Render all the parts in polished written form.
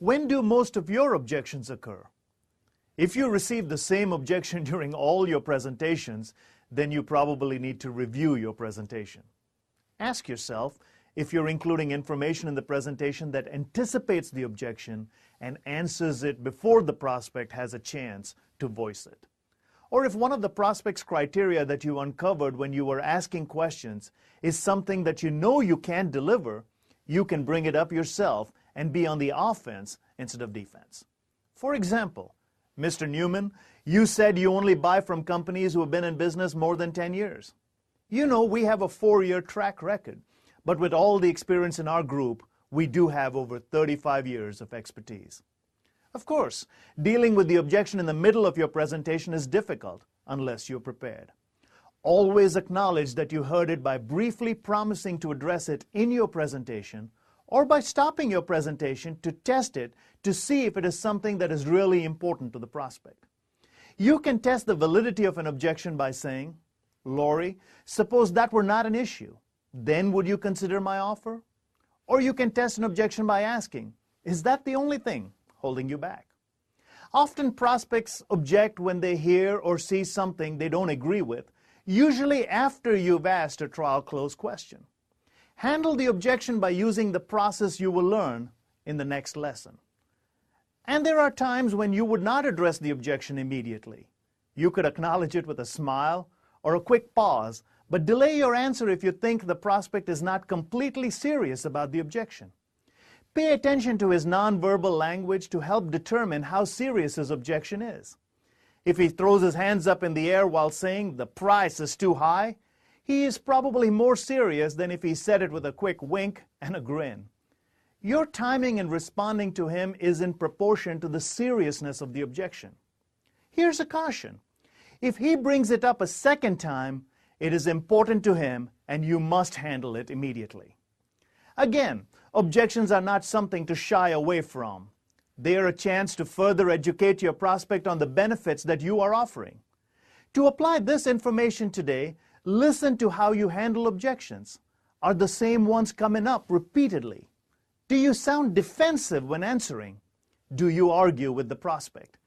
When do most of your objections occur? If you receive the same objection during all your presentations, then you probably need to review your presentation. Ask yourself if you're including information in the presentation that anticipates the objection and answers it before the prospect has a chance to voice it. Or if one of the prospect's criteria that you uncovered when you were asking questions is something that you know you can't deliver, you can bring it up yourself and be on the offense instead of defense. For example, Mr. Newman, you said you only buy from companies who have been in business more than 10 years. You know, we have a 4-year track record, but with all the experience in our group, we do have over 35 years of expertise. Of course, dealing with the objection in the middle of your presentation is difficult unless you're prepared. Always acknowledge that you heard it by briefly promising to address it in your presentation or by stopping your presentation to test it to see if it is something that is really important to the prospect. You can test the validity of an objection by saying, "Lori, suppose that were not an issue. Then would you consider my offer?" Or you can test an objection by asking, "Is that the only thing holding you back?" Often prospects object when they hear or see something they don't agree with, usually after you've asked a trial close question. Handle the objection by using the process you will learn in the next lesson. And there are times when you would not address the objection immediately. You could acknowledge it with a smile or a quick pause, but delay your answer if you think the prospect is not completely serious about the objection. Pay attention to his nonverbal language to help determine how serious his objection is. If he throws his hands up in the air while saying the price is too high, he is probably more serious than if he said it with a quick wink and a grin. Your timing in responding to him is in proportion to the seriousness of the objection. Here's a caution. If he brings it up a second time, it is important to him and you must handle it immediately. Again, objections are not something to shy away from. They are a chance to further educate your prospect on the benefits that you are offering. To apply this information today, listen to how you handle objections. Are the same ones coming up repeatedly? Do you sound defensive when answering? Do you argue with the prospect?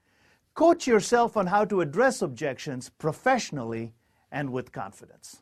Coach yourself on how to address objections professionally and with confidence.